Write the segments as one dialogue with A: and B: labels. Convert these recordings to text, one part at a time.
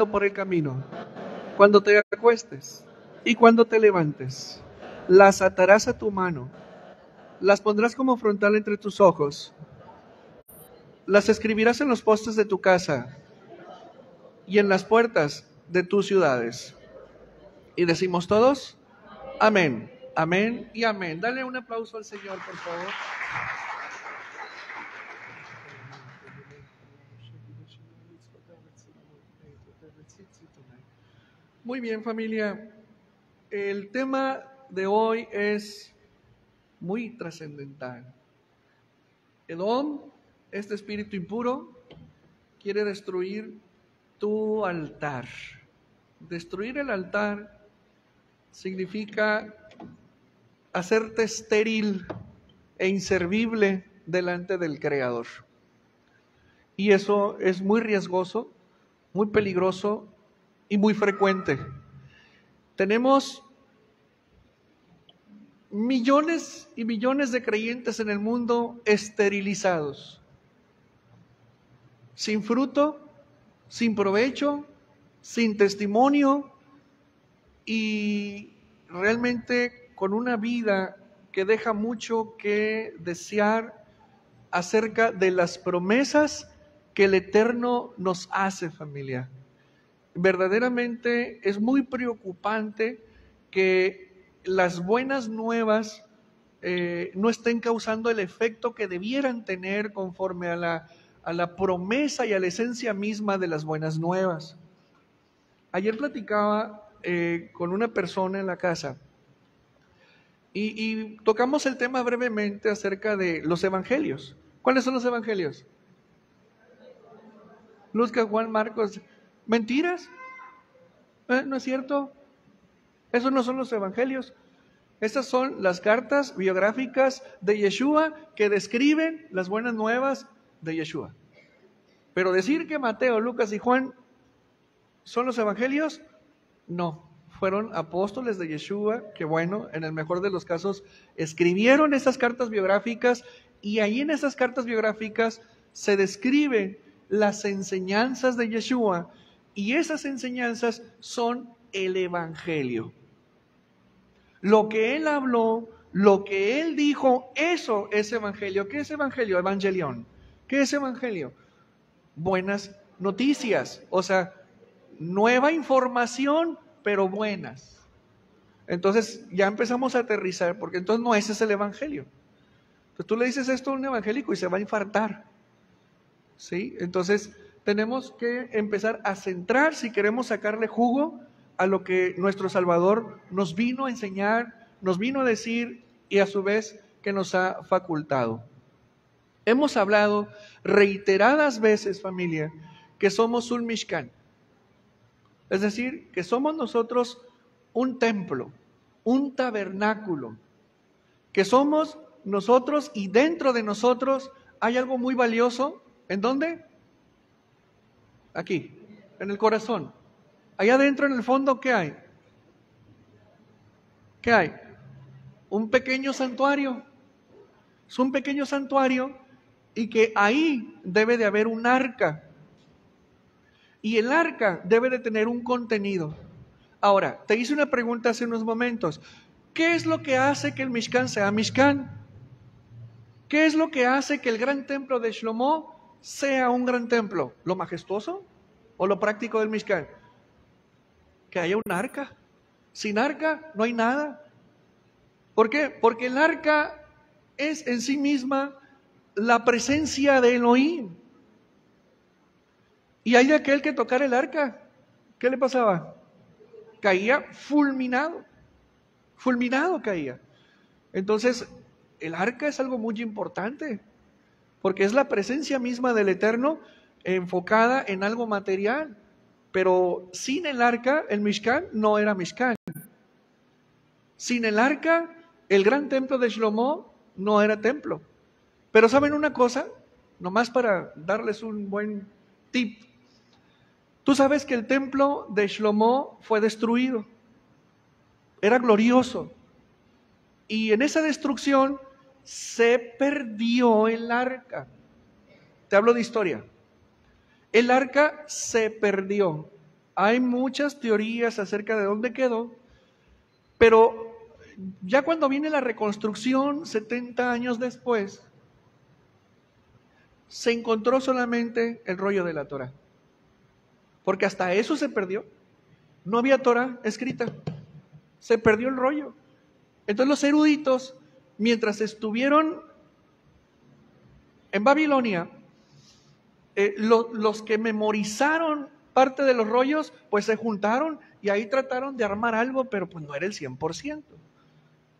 A: por el camino, cuando te acuestes y cuando te levantes. Las atarás a tu mano, las pondrás como frontal entre tus ojos, las escribirás en los postes de tu casa y en las puertas de tus ciudades. Y decimos todos, amén, amén y amén. Dale un aplauso al Señor, por favor. Muy bien, familia. El tema de hoy es muy trascendental. Edom, este espíritu impuro, quiere destruir tu altar. Destruir el altar significa hacerte estéril e inservible delante del Creador. Y eso es muy riesgoso, muy peligroso y muy frecuente. Tenemos millones y millones de creyentes en el mundo esterilizados, sin fruto, sin provecho, sin testimonio y realmente con una vida que deja mucho que desear acerca de las promesas que el Eterno nos hace, familia. Verdaderamente es muy preocupante que las buenas nuevas no estén causando el efecto que debieran tener conforme a la promesa y a la esencia misma de las buenas nuevas. Ayer platicaba con una persona en la casa y tocamos el tema brevemente acerca de los evangelios. ¿Cuáles son los evangelios? Lucas, Juan, Marcos. ¿Mentiras? ¿No es cierto? Esos no son los evangelios. Estas son las cartas biográficas de Yeshua que describen las buenas nuevas de Yeshua. Pero decir que Mateo, Lucas y Juan son los evangelios, no. Fueron apóstoles de Yeshua que, bueno, en el mejor de los casos, escribieron esas cartas biográficas y ahí en esas cartas biográficas se describen las enseñanzas de Yeshua y esas enseñanzas son el evangelio. Lo que él habló, lo que él dijo, eso es evangelio. ¿Qué es evangelio? Evangelión. ¿Qué es evangelio? Buenas noticias, o sea, nueva información, pero buenas. Entonces ya empezamos a aterrizar, porque entonces no, ese es el evangelio. Entonces tú le dices esto a un evangélico y se va a infartar. ¿Sí? Entonces tenemos que empezar a centrar, si queremos sacarle jugo a lo que nuestro Salvador nos vino a enseñar, nos vino a decir y a su vez que nos ha facultado. Hemos hablado reiteradas veces, familia, que somos un Mishkan. Es decir, que somos nosotros un templo, un tabernáculo, que somos nosotros y dentro de nosotros hay algo muy valioso. ¿En dónde? Aquí, en el corazón. Allá adentro, en el fondo, ¿qué hay? ¿Qué hay? Un pequeño santuario. Es un pequeño santuario y que ahí debe de haber un arca. Y el arca debe de tener un contenido. Ahora, te hice una pregunta hace unos momentos. ¿Qué es lo que hace que el Mishkan sea Mishkan? ¿Qué es lo que hace que el gran templo de Shlomo sea un gran templo? ¿Lo majestuoso o lo práctico del Mishkan? Que haya un arca. Sin arca no hay nada. ¿Por qué? Porque el arca es en sí misma la presencia de Elohim. Y hay de aquel que tocara el arca, ¿qué le pasaba? Caía fulminado. Fulminado caía. Entonces, el arca es algo muy importante, porque es la presencia misma del Eterno enfocada en algo material. Pero sin el arca, el Mishkan no era Mishkan. Sin el arca, el gran templo de Shlomo no era templo. Pero ¿saben una cosa? Nomás para darles un buen tip. Tú sabes que el templo de Shlomo fue destruido. Era glorioso. Y en esa destrucción se perdió el arca. Te hablo de historia. El arca se perdió. Hay muchas teorías acerca de dónde quedó, pero ya cuando viene la reconstrucción, 70 años después, se encontró solamente el rollo de la Torá. Porque hasta eso se perdió. No había Torá escrita. Se perdió el rollo. Entonces los eruditos, mientras estuvieron en Babilonia, los que memorizaron parte de los rollos, pues se juntaron y ahí trataron de armar algo, pero pues no era el 100%.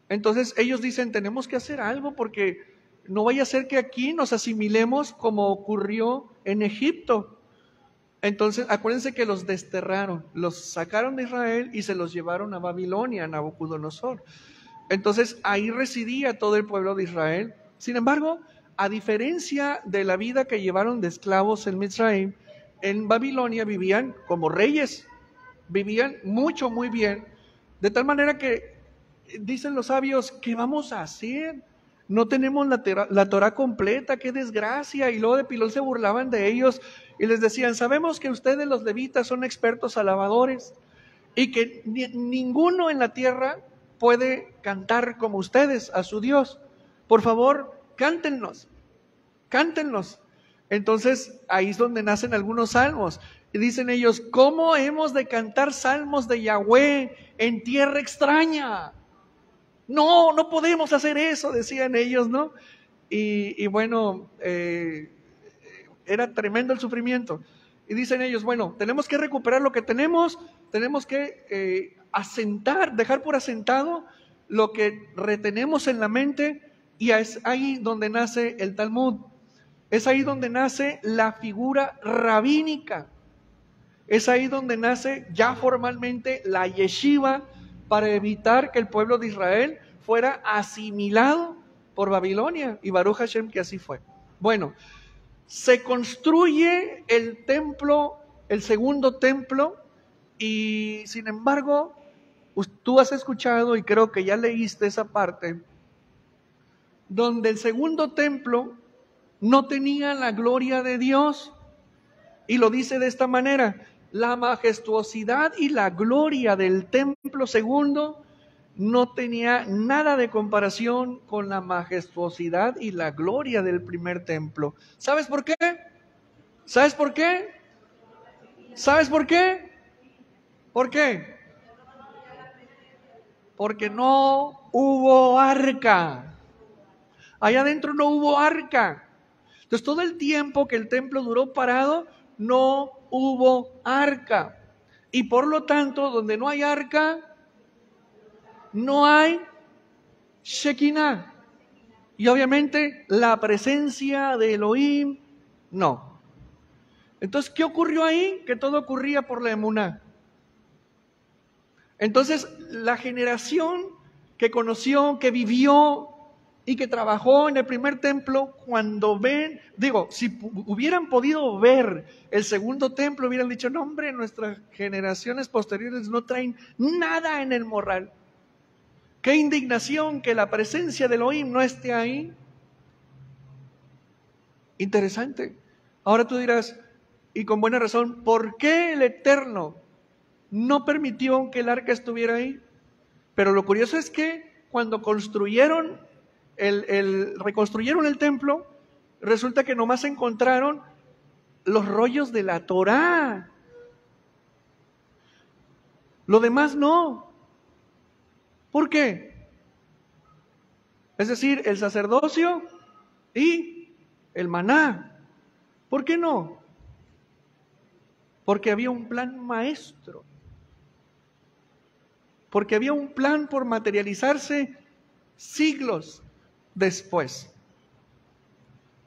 A: Entonces ellos dicen, tenemos que hacer algo porque no vaya a ser que aquí nos asimilemos como ocurrió en Egipto. Entonces acuérdense que los desterraron, los sacaron de Israel y se los llevaron a Babilonia, a Nabucodonosor. Entonces ahí residía todo el pueblo de Israel. Sin embargo, a diferencia de la vida que llevaron de esclavos en Misraim, en Babilonia vivían como reyes, vivían mucho, muy bien, de tal manera que dicen los sabios, ¿qué vamos a hacer? No tenemos la Torá completa, qué desgracia. Y luego de pilón se burlaban de ellos y les decían, sabemos que ustedes los levitas son expertos alabadores y que ninguno en la tierra puede cantar como ustedes a su Dios. Por favor, cántennos. Entonces ahí es donde nacen algunos salmos. Y dicen ellos, ¿cómo hemos de cantar salmos de Yahweh en tierra extraña? No, no podemos hacer eso, decían ellos, ¿no? Y bueno, era tremendo el sufrimiento. Y dicen ellos, bueno, tenemos que recuperar lo que tenemos que asentar, dejar por asentado lo que retenemos en la mente, y es ahí donde nace el Talmud. Es ahí donde nace la figura rabínica. Es ahí donde nace ya formalmente la yeshiva, para evitar que el pueblo de Israel fuera asimilado por Babilonia. Y Baruch Hashem que así fue. Bueno, se construye el templo, el segundo templo, y sin embargo, tú has escuchado y creo que ya leíste esa parte, donde el segundo templo no tenía la gloria de Dios. Y lo dice de esta manera, la majestuosidad y la gloria del templo segundo no tenía nada de comparación con la majestuosidad y la gloria del primer templo. ¿Sabes por qué? ¿Sabes por qué? ¿Sabes por qué? ¿Por qué? Porque no hubo arca. Allá adentro no hubo arca. Entonces todo el tiempo que el templo duró parado, no hubo arca. Y por lo tanto, donde no hay arca, no hay Shekinah. Y obviamente la presencia de Elohim, no. Entonces, ¿qué ocurrió ahí? Que todo ocurría por la emuná. Entonces, la generación que conoció, que vivió y que trabajó en el primer templo, cuando ven, si hubieran podido ver el segundo templo, hubieran dicho, no hombre, nuestras generaciones posteriores no traen nada en el morral. Qué indignación que la presencia de Elohim no esté ahí. Interesante. Ahora tú dirás, y con buena razón, ¿por qué el Eterno no permitió que el arca estuviera ahí? Pero lo curioso es que cuando reconstruyeron el templo, resulta que nomás encontraron los rollos de la Torá. Lo demás no. ¿Por qué? Es decir, el sacerdocio y el maná. ¿Por qué no? Porque había un plan maestro. Porque había un plan por materializarse siglos después.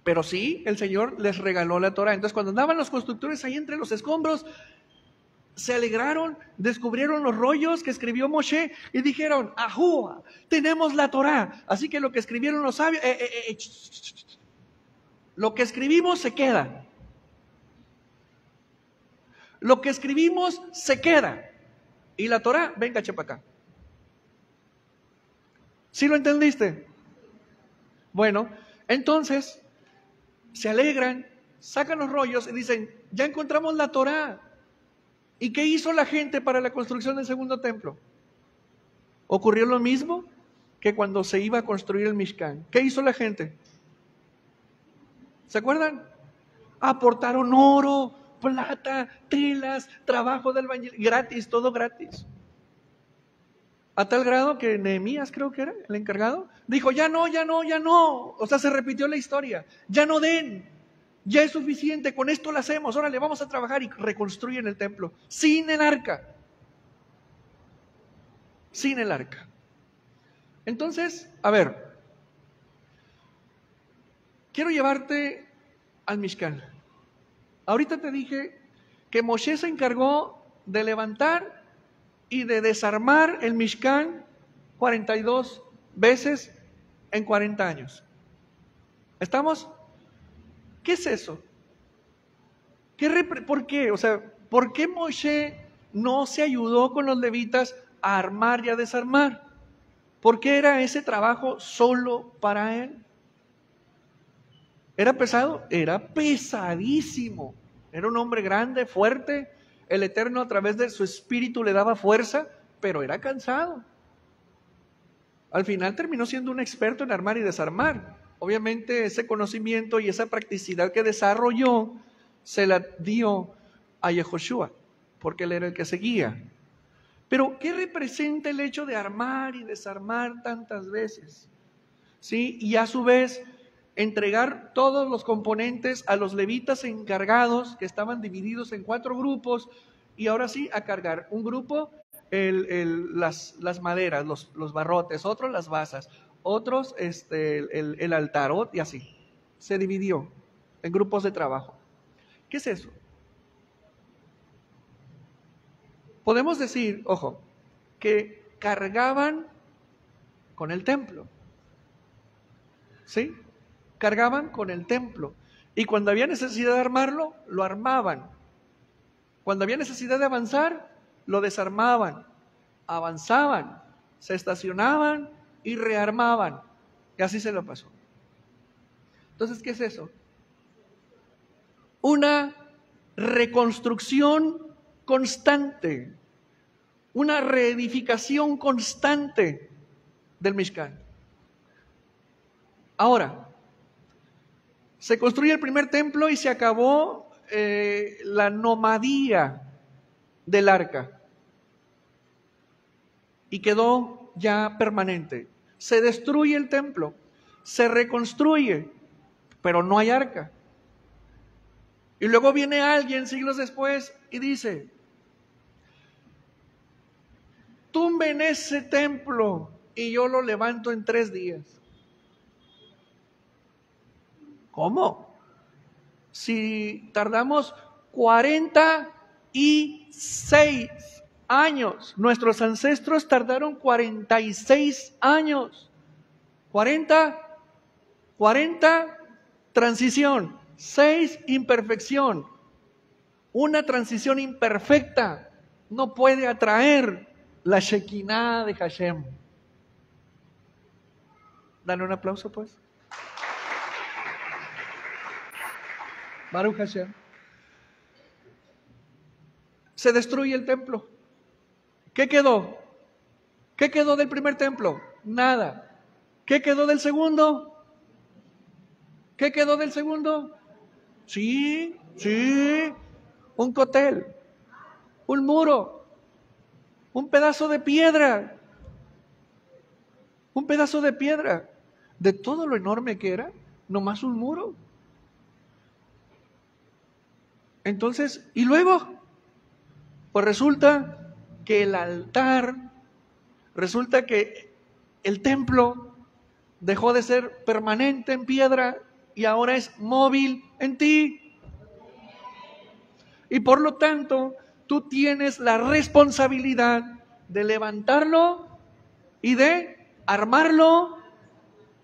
A: Pero sí, el Señor les regaló la Torá. Entonces, cuando andaban los constructores ahí entre los escombros, se alegraron, descubrieron los rollos que escribió Moshe y dijeron, ¡ajúa! Tenemos la Torá. Así que lo que escribieron los sabios, lo que escribimos se queda. Lo que escribimos se queda. Y la Torá, venga, chepa acá. ¿Sí lo entendiste? Bueno, entonces se alegran, sacan los rollos y dicen, ya encontramos la Torá. ¿Y qué hizo la gente para la construcción del segundo templo? Ocurrió lo mismo que cuando se iba a construir el Mishkan. ¿Qué hizo la gente? ¿Se acuerdan? Aportaron oro, plata, telas, trabajo del albañil, gratis, todo gratis. A tal grado que Nehemías, creo que era el encargado, dijo, ya no. O sea, se repitió la historia. Ya no den, ya es suficiente, con esto lo hacemos, órale, vamos a trabajar, y reconstruyen el templo sin el arca. Sin el arca. Entonces, a ver, quiero llevarte al Mishkan. Ahorita te dije que Moshe se encargó de levantar y de desarmar el Mishkan 42 veces en 40 años. ¿Estamos? ¿Qué es eso? ¿Por qué? O sea, ¿por qué Moshe no se ayudó con los levitas a armar y a desarmar? ¿Por qué era ese trabajo solo para él? ¿Era pesado? Era pesadísimo. Era un hombre grande, fuerte. El Eterno a través de su espíritu le daba fuerza, pero era cansado. Al final terminó siendo un experto en armar y desarmar. Obviamente ese conocimiento y esa practicidad que desarrolló se la dio a Yehoshua, porque él era el que seguía. Pero ¿qué representa el hecho de armar y desarmar tantas veces? ¿Sí? Y a su vez entregar todos los componentes a los levitas encargados, que estaban divididos en 4 grupos, y ahora sí a cargar un grupo las maderas, los barrotes, otros las basas, otros el altar, y así. Se dividió en grupos de trabajo. ¿Qué es eso? Podemos decir, ojo, que cargaban con el templo. ¿Sí? Cargaban con el templo. Y cuando había necesidad de armarlo, lo armaban. Cuando había necesidad de avanzar, lo desarmaban. Avanzaban, se estacionaban y rearmaban. Y así se lo pasó. Entonces, ¿qué es eso? Una reconstrucción constante, una reedificación constante del Mishkan. Ahora, se construye el primer templo y se acabó la nomadía del arca y quedó ya permanente. Se destruye el templo, se reconstruye, pero no hay arca. Y luego viene alguien siglos después y dice, tumben ese templo y yo lo levanto en 3 días. ¿Cómo? Si tardamos 46 años, nuestros ancestros tardaron 46 años. 40, transición, 6, imperfección. Una transición imperfecta no puede atraer la Shekinah de Hashem. Dale un aplauso, pues. Baruch Hashem. Se destruye el templo. ¿Qué quedó? ¿Qué quedó del primer templo? Nada. ¿Qué quedó del segundo? ¿Qué quedó del segundo? Sí, un cotel, un muro, un pedazo de piedra, de todo lo enorme que era, nomás un muro. Entonces, ¿y luego? Pues resulta que el altar, resulta que el templo dejó de ser permanente en piedra y ahora es móvil en ti. Y por lo tanto, tú tienes la responsabilidad de levantarlo y de armarlo.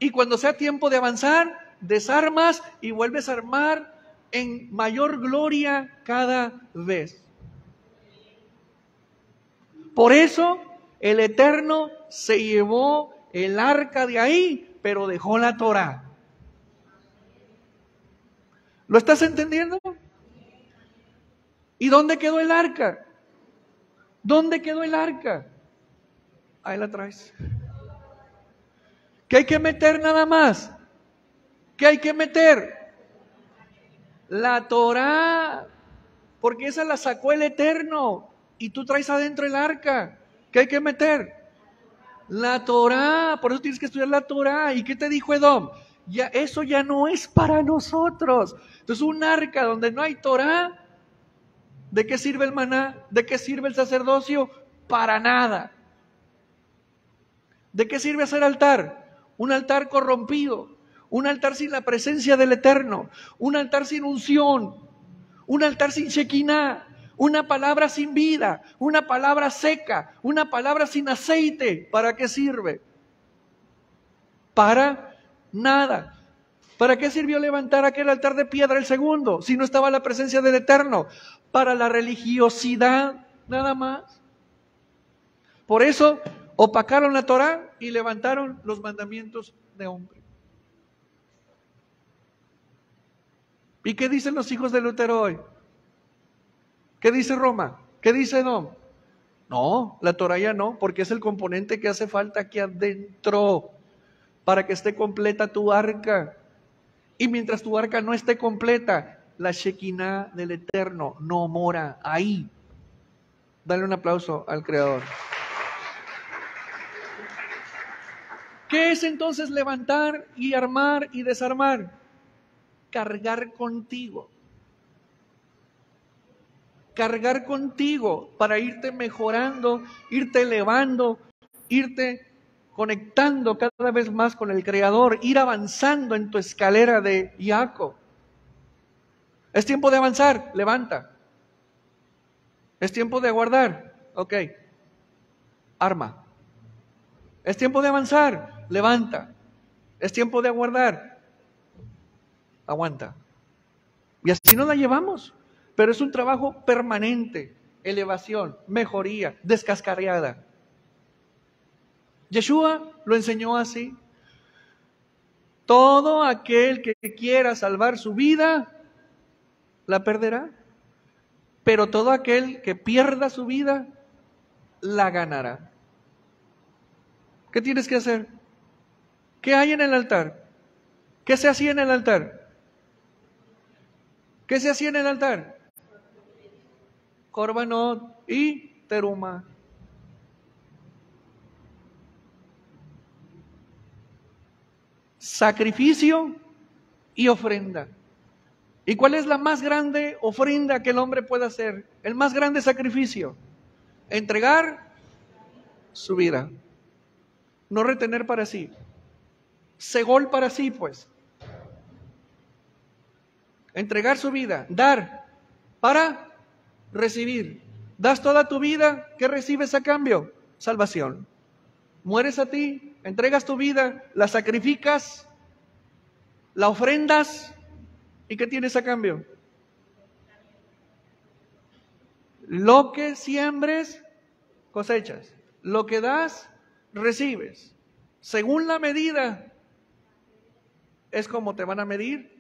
A: Y cuando sea tiempo de avanzar, desarmas y vuelves a armar en mayor gloria cada vez. Por eso el Eterno se llevó el arca de ahí, pero dejó la Torá. ¿Lo estás entendiendo? ¿Y dónde quedó el arca? ¿Dónde quedó el arca? Ahí la traes. ¿Qué hay que meter nada más? ¿Qué hay que meter? La Torá, porque esa la sacó el Eterno y tú traes adentro el arca. ¿Qué hay que meter? La Torá, por eso tienes que estudiar la Torá. ¿Y qué te dijo Edom? Ya, eso ya no es para nosotros. Entonces un arca donde no hay Torá, ¿de qué sirve el maná? ¿De qué sirve el sacerdocio? Para nada. ¿De qué sirve hacer altar? Un altar corrompido, un altar sin la presencia del Eterno, un altar sin unción, un altar sin shekinah, una palabra sin vida, una palabra seca, una palabra sin aceite. ¿Para qué sirve? Para nada. ¿Para qué sirvió levantar aquel altar de piedra el segundo, si no estaba la presencia del Eterno? Para la religiosidad, nada más. Por eso opacaron la Torá y levantaron los mandamientos de hombre. ¿Y qué dicen los hijos de Lutero hoy? ¿Qué dice Roma? ¿Qué dice Edom? No, la Torá ya no, porque es el componente que hace falta aquí adentro para que esté completa tu arca. Y mientras tu arca no esté completa, la Shekinah del Eterno no mora ahí. Dale un aplauso al Creador. ¿Qué es entonces levantar y armar y desarmar? Cargar contigo. Cargar contigo para irte mejorando, irte elevando, irte conectando cada vez más con el Creador, ir avanzando en tu escalera de Jacob. ¿Es tiempo de avanzar? Levanta. ¿Es tiempo de aguardar? Ok. Arma. ¿Es tiempo de avanzar? Levanta. ¿Es tiempo de aguardar? Aguanta. Y así nos la llevamos. Pero es un trabajo permanente. Elevación, mejoría, descascarriada. Yeshua lo enseñó así. Todo aquel que quiera salvar su vida, la perderá. Pero todo aquel que pierda su vida, la ganará. ¿Qué tienes que hacer? ¿Qué hay en el altar? ¿Qué se hacía en el altar? ¿Qué se hacía en el altar? Corbanot y teruma. Sacrificio y ofrenda. ¿Y cuál es la más grande ofrenda que el hombre puede hacer? El más grande sacrificio. Entregar su vida. No retener para sí. Segol para sí, pues. Entregar su vida. Dar para recibir. Das toda tu vida, ¿qué recibes a cambio? Salvación. Mueres a ti, entregas tu vida, la sacrificas, la ofrendas, ¿y qué tienes a cambio? Lo que siembres, cosechas. Lo que das, recibes. Según la medida, es como te van a medir.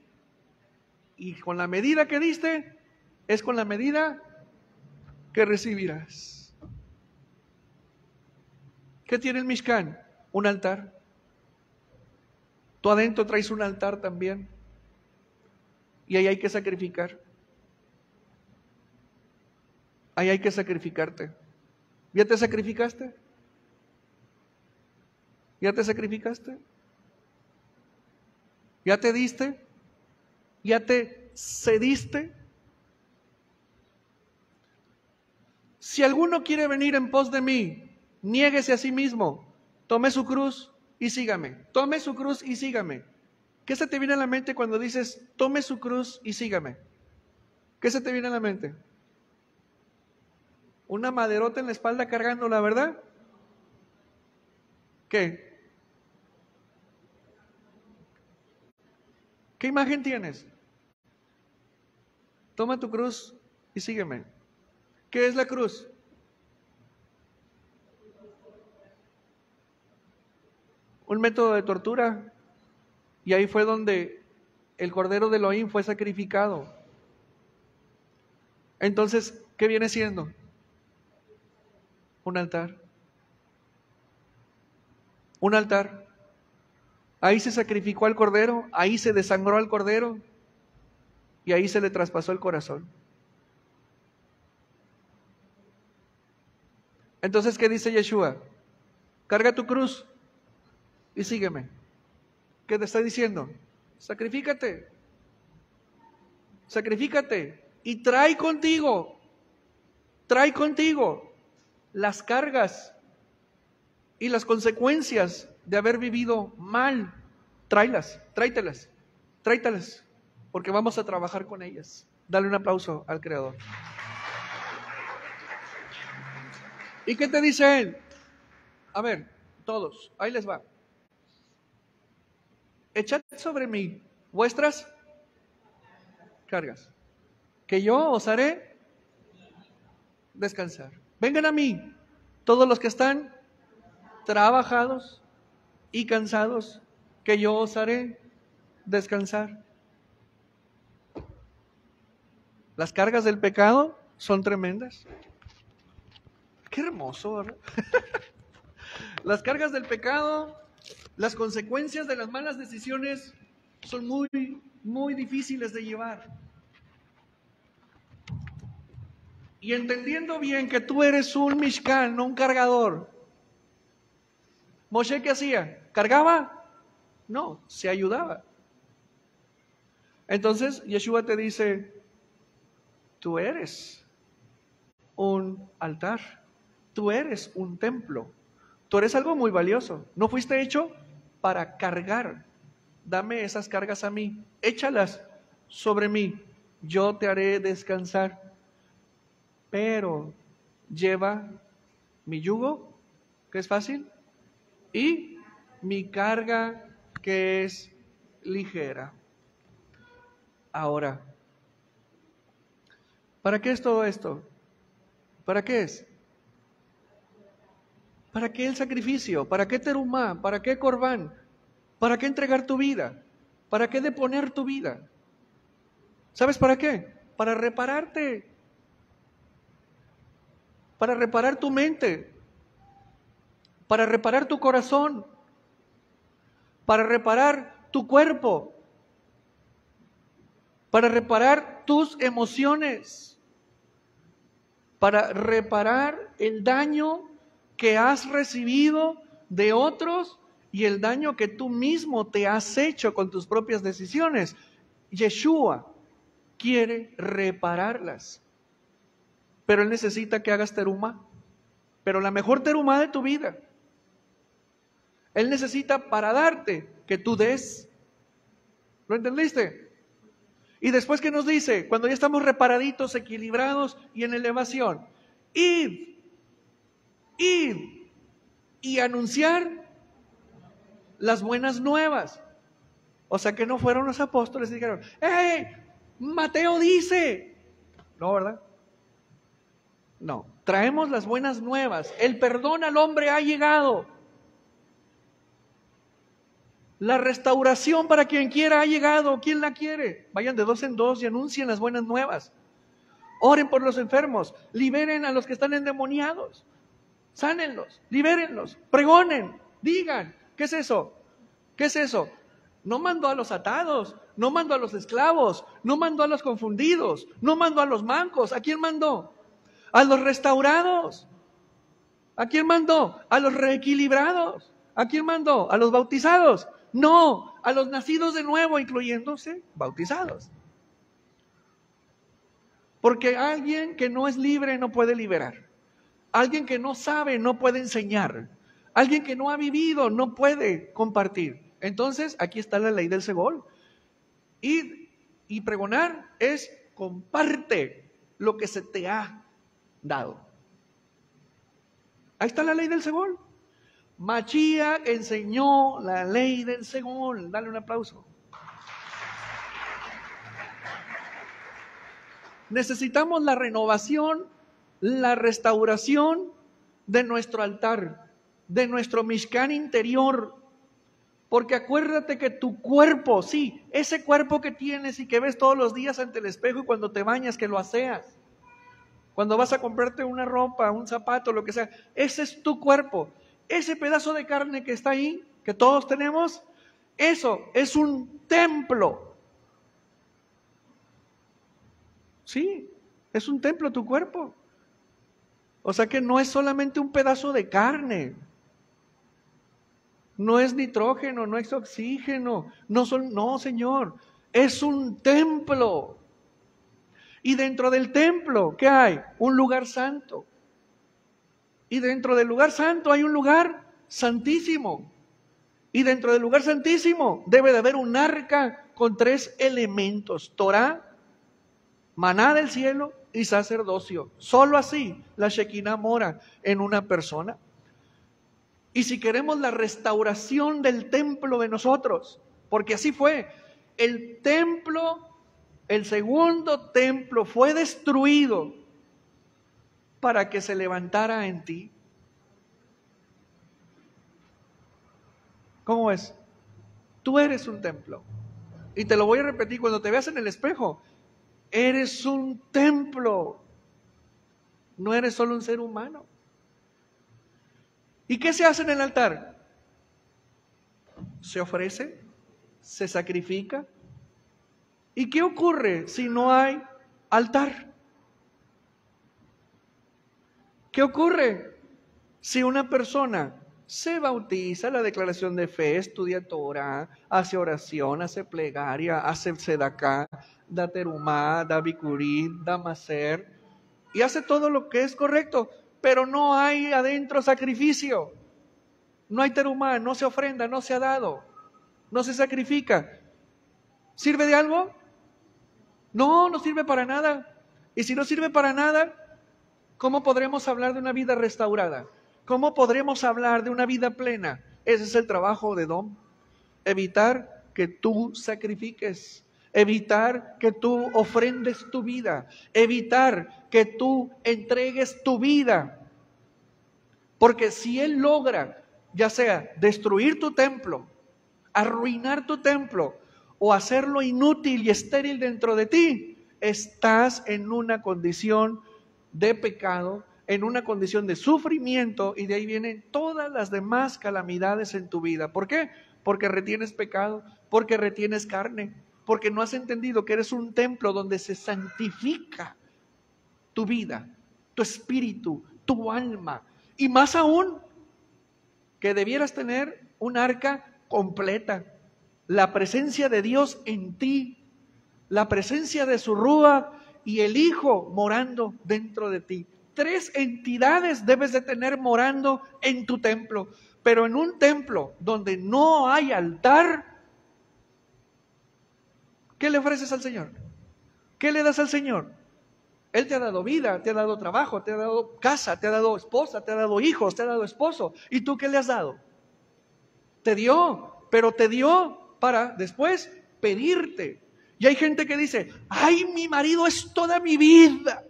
A: Y con la medida que diste, es con la medida que recibirás. ¿Qué tiene el Mishkan? Un altar. Tú adentro traes un altar también. Y ahí hay que sacrificar. Ahí hay que sacrificarte. ¿Ya te sacrificaste? ¿Ya te sacrificaste? ¿Ya te diste? ¿Ya te cediste? Si alguno quiere venir en pos de mí, niéguese a sí mismo, tome su cruz y sígame. Tome su cruz y sígame. ¿Qué se te viene a la mente cuando dices, tome su cruz y sígame? ¿Qué se te viene a la mente? Una maderota en la espalda cargándola, ¿verdad? ¿Qué? ¿Qué imagen tienes? Toma tu cruz y sígueme. ¿Qué es la cruz? Un método de tortura. Y ahí fue donde el Cordero de Elohim fue sacrificado. Entonces, ¿qué viene siendo? Un altar. Un altar. Ahí se sacrificó al cordero, ahí se desangró al cordero y ahí se le traspasó el corazón. Entonces, ¿qué dice Yeshua? Carga tu cruz y sígueme. ¿Qué te está diciendo? Sacrifícate. Sacrifícate y trae contigo las cargas y las consecuencias de haber vivido mal. Tráetelas, porque vamos a trabajar con ellas. Dale un aplauso al Creador. ¿Y qué te dice Él? A ver, todos, ahí les va. Echad sobre mí vuestras cargas, que yo os haré descansar. Vengan a mí, todos los que están trabajados y cansados, que yo os haré descansar. Las cargas del pecado son tremendas. Qué hermoso, ¿verdad? Las cargas del pecado, las consecuencias de las malas decisiones son muy, muy difíciles de llevar. Y entendiendo bien que tú eres un mishkan, no un cargador. ¿Moshe qué hacía? ¿Cargaba? No, se ayudaba. Entonces Yeshua te dice, tú eres un altar, tú eres un templo, tú eres algo muy valioso. No fuiste hecho para cargar. Dame esas cargas a mí, échalas sobre mí, yo te haré descansar. Pero lleva mi yugo, que es fácil, y mi carga, que es ligera. Ahora, ¿para qué es todo esto? ¿Para qué es? ¿Para qué el sacrificio? ¿Para qué terumá? ¿Para qué corbán? ¿Para qué entregar tu vida? ¿Para qué deponer tu vida? ¿Sabes para qué? Para repararte. Para reparar tu mente, para reparar tu corazón, para reparar tu cuerpo, para reparar tus emociones, para reparar el daño que has recibido de otros y el daño que tú mismo te has hecho con tus propias decisiones. Yeshua quiere repararlas. Pero Él necesita que hagas terumá, pero la mejor terumá de tu vida. Él necesita para darte que tú des. ¿Lo entendiste? Y después, ¿qué nos dice? Cuando ya estamos reparaditos, equilibrados y en elevación, id y anunciar las buenas nuevas. O sea que no fueron los apóstoles y dijeron, ¡hey! Mateo dice. No, ¿verdad? No, traemos las buenas nuevas. El perdón al hombre ha llegado. La restauración para quien quiera ha llegado. ¿Quién la quiere? Vayan de 2 en 2 y anuncien las buenas nuevas. Oren por los enfermos. Liberen a los que están endemoniados. Sánenlos, libérenlos, pregonen, digan. ¿Qué es eso? ¿Qué es eso? No mandó a los atados, no mandó a los esclavos, no mandó a los confundidos, no mandó a los mancos. ¿A quién mandó? A los restaurados. ¿A quién mandó? A los reequilibrados. ¿A quién mandó? A los bautizados. No, a los nacidos de nuevo, incluyéndose bautizados. Porque alguien que no es libre no puede liberar. Alguien que no sabe no puede enseñar. Alguien que no ha vivido no puede compartir. Entonces, aquí está la ley del segol. Ir y pregonar es comparte lo que se te ha dado. Ahí está la ley del segol. Mashiach enseñó la ley del segol. Dale un aplauso. Necesitamos la renovación, la restauración de nuestro altar, de nuestro mishkan interior. Porque acuérdate que tu cuerpo, sí, ese cuerpo que tienes y que ves todos los días ante el espejo y cuando te bañas que lo aseas. cuando vas a comprarte una ropa, un zapato, lo que sea, ese es tu cuerpo. Ese pedazo de carne que está ahí, que todos tenemos, eso es un templo. Sí, es un templo tu cuerpo. O sea que no es solamente un pedazo de carne. No es nitrógeno, no es oxígeno, no, Señor, es un templo. Y dentro del templo, ¿qué hay? Un lugar santo. Y dentro del lugar santo hay un lugar santísimo. Y dentro del lugar santísimo debe de haber un arca con 3 elementos: Torá, maná del cielo y sacerdocio. Solo así la Shekinah mora en una persona. Y si queremos la restauración del templo de nosotros, porque así fue, el templo, el segundo templo fue destruido para que se levantara en ti. ¿Cómo es? Tú eres un templo. Y te lo voy a repetir, cuando te veas en el espejo, eres un templo. No eres solo un ser humano. ¿Y qué se hace en el altar? Se ofrece, se sacrifica. ¿Y qué ocurre si no hay altar? ¿Qué ocurre si una persona se bautiza, la declaración de fe, estudia Torah, hace oración, hace plegaria, hace sedaká, da terumá, da bikurí, da maser, y hace todo lo que es correcto, pero no hay adentro sacrificio? No hay terumá, no se ofrenda, no se ha dado, no se sacrifica. ¿Sirve de algo? No, no sirve para nada. Y si no sirve para nada, ¿cómo podremos hablar de una vida restaurada? ¿Cómo podremos hablar de una vida plena? Ese es el trabajo de Dom. Evitar que tú sacrifiques, evitar que tú ofrendes tu vida, evitar que tú entregues tu vida. Porque si Él logra, ya sea destruir tu templo, arruinar tu templo o hacerlo inútil y estéril dentro de ti, estás en una condición de pecado, en una condición de sufrimiento, y de ahí vienen todas las demás calamidades en tu vida. ¿Por qué? Porque retienes pecado, porque retienes carne, porque no has entendido que eres un templo donde se santifica tu vida, tu espíritu, tu alma, y más aún que debieras tener un arca completa, la presencia de Dios en ti, la presencia de su Rúa y el Hijo morando dentro de ti. 3 entidades debes de tener morando en tu templo, pero en un templo donde no hay altar, ¿qué le ofreces al Señor? ¿Qué le das al Señor? Él te ha dado vida, te ha dado trabajo, te ha dado casa, te ha dado esposa, te ha dado hijos, te ha dado esposo. ¿Y tú qué le has dado? Te dio, pero te dio para después pedirte. Y hay gente que dice, ay, mi marido es toda mi vida.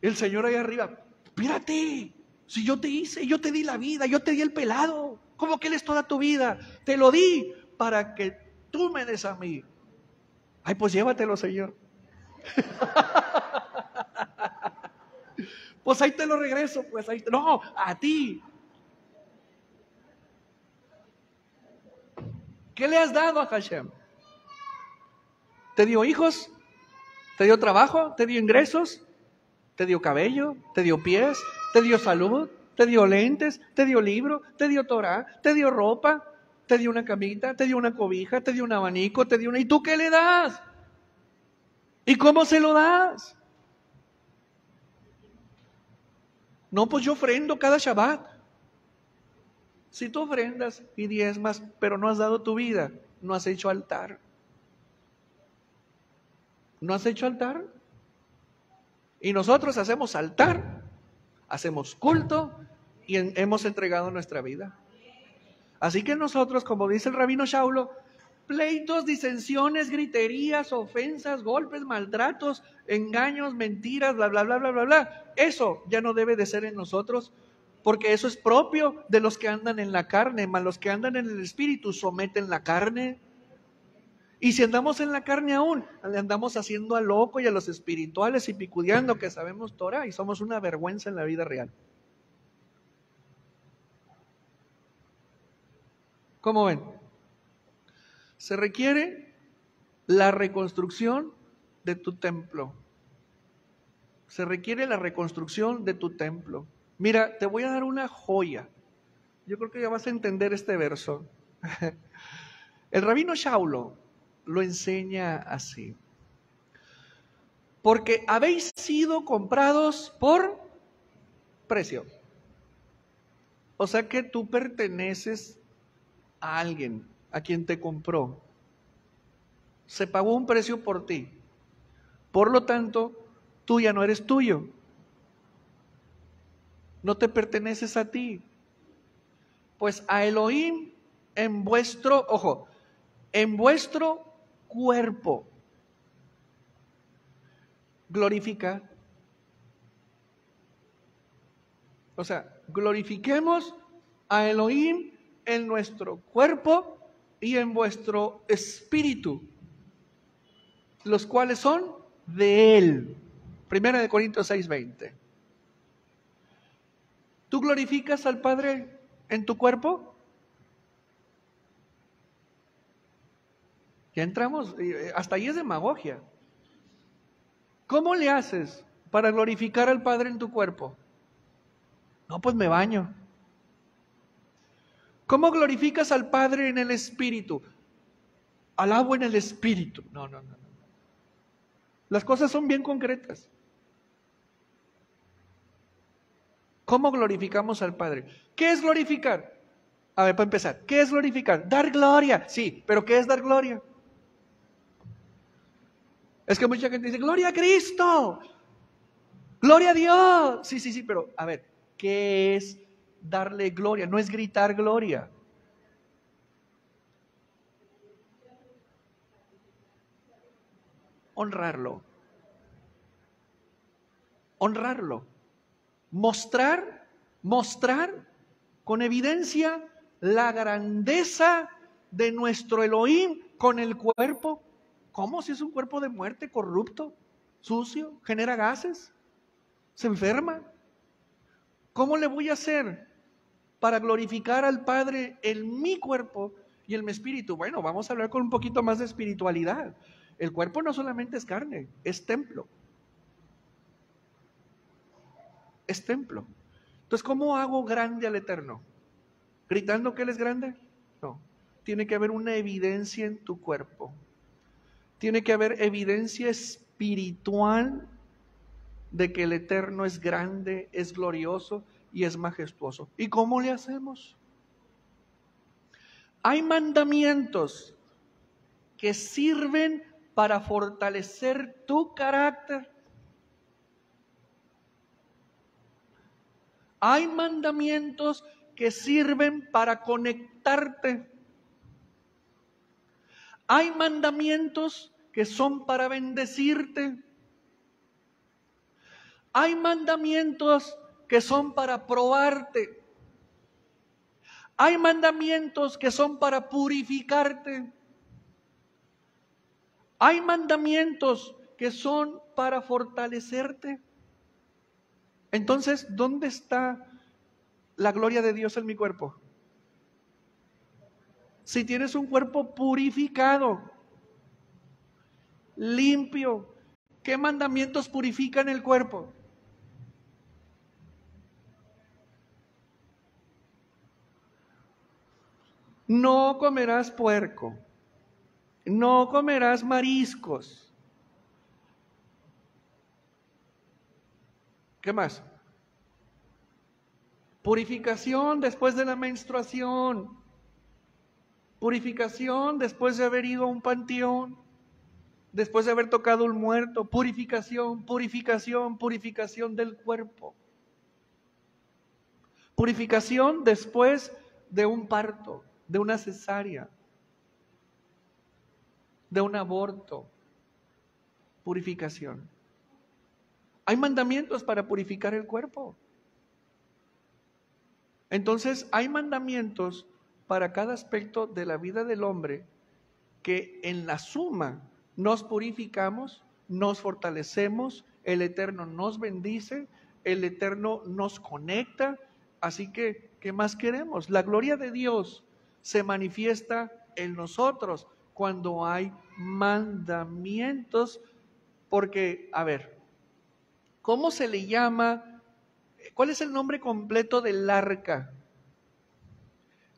A: El Señor ahí arriba, espérate, si yo te hice, yo te di la vida, yo te di el pelado. ¿Cómo que Él es toda tu vida? Te lo di para que tú me des a mí. Ay, pues llévatelo, Señor. Pues ahí te lo regreso, pues ahí no, a ti. ¿Qué le has dado a Hashem? ¿Te dio hijos? ¿Te dio trabajo? ¿Te dio ingresos? ¿Te dio cabello? ¿Te dio pies? ¿Te dio salud? ¿Te dio lentes? ¿Te dio libro? ¿Te dio Torah? ¿Te dio ropa? ¿Te dio una camita? ¿Te dio una cobija? ¿Te dio un abanico? ¿Te dio una... ¿Y tú qué le das? ¿Y cómo se lo das? No, pues yo ofrendo cada Shabbat. Si tú ofrendas y diezmas, pero no has dado tu vida, no has hecho altar. ¿No has hecho altar? Y nosotros hacemos altar, hacemos culto y hemos entregado nuestra vida. Así que nosotros, como dice el rabino Shaulo, pleitos, disensiones, griterías, ofensas, golpes, maltratos, engaños, mentiras, bla, bla, bla, bla, bla, bla. Eso ya no debe de ser en nosotros, porque eso es propio de los que andan en la carne, mas los que andan en el espíritu someten la carne. Y si andamos en la carne aún, le andamos haciendo al loco y a los espirituales y picudeando que sabemos Torah y somos una vergüenza en la vida real. ¿Cómo ven? Se requiere la reconstrucción de tu templo. Se requiere la reconstrucción de tu templo. Mira, te voy a dar una joya. Yo creo que ya vas a entender este verso. El rabino Shaulo lo enseña así. Porque habéis sido comprados por precio. O sea que tú perteneces a alguien, a quien te compró. Se pagó un precio por ti. Por lo tanto, tú ya no eres tuyo. No te perteneces a ti. Pues a Elohim en vuestro, ojo, en vuestro cuerpo glorifica. O sea, glorifiquemos a Elohim en nuestro cuerpo y en vuestro espíritu, los cuales son de Él. 1 Corintios 6:20. ¿Tú glorificas al Padre en tu cuerpo? Ya entramos, hasta ahí es demagogia. ¿Cómo le haces para glorificar al Padre en tu cuerpo? No, pues me baño. ¿Cómo glorificas al Padre en el Espíritu? Alabo en el Espíritu. No. Las cosas son bien concretas. ¿Cómo glorificamos al Padre? ¿Qué es glorificar? A ver, para empezar, ¿qué es glorificar? Dar gloria. Sí, pero ¿qué es dar gloria? Es que mucha gente dice, gloria a Cristo, gloria a Dios. Sí, pero a ver, ¿qué es darle gloria? No es gritar gloria. Honrarlo. Honrarlo. Mostrar con evidencia la grandeza de nuestro Elohim con el cuerpo. ¿Cómo? Si es un cuerpo de muerte, corrupto, sucio, genera gases, se enferma. ¿Cómo le voy a hacer para glorificar al Padre en mi cuerpo y en mi espíritu? Bueno, vamos a hablar con un poquito más de espiritualidad. El cuerpo no solamente es carne, es templo. Es templo. Entonces, ¿cómo hago grande al Eterno? ¿Gritando que Él es grande? No. Tiene que haber una evidencia en tu cuerpo. Tiene que haber evidencia espiritual de que el Eterno es grande, es glorioso y es majestuoso. ¿Y cómo le hacemos? Hay mandamientos que sirven para fortalecer tu carácter. Hay mandamientos que sirven para conectarte. Hay mandamientos que son para bendecirte. Hay mandamientos que son para probarte. Hay mandamientos que son para purificarte. Hay mandamientos que son para fortalecerte. Entonces, ¿dónde está la gloria de Dios en mi cuerpo? Si tienes un cuerpo purificado, limpio, ¿qué mandamientos purifican el cuerpo? No comerás puerco, no comerás mariscos. ¿Qué más? Purificación después de la menstruación. Purificación después de haber ido a un panteón. Después de haber tocado un muerto. Purificación del cuerpo. Purificación después de un parto, de una cesárea, de un aborto. Purificación. Hay mandamientos para purificar el cuerpo. Entonces, hay mandamientos para cada aspecto de la vida del hombre que en la suma nos purificamos, nos fortalecemos, el Eterno nos bendice, el Eterno nos conecta. Así que, ¿qué más queremos? La gloria de Dios se manifiesta en nosotros cuando hay mandamientos, porque, a ver, ¿cómo se le llama? ¿Cuál es el nombre completo del arca?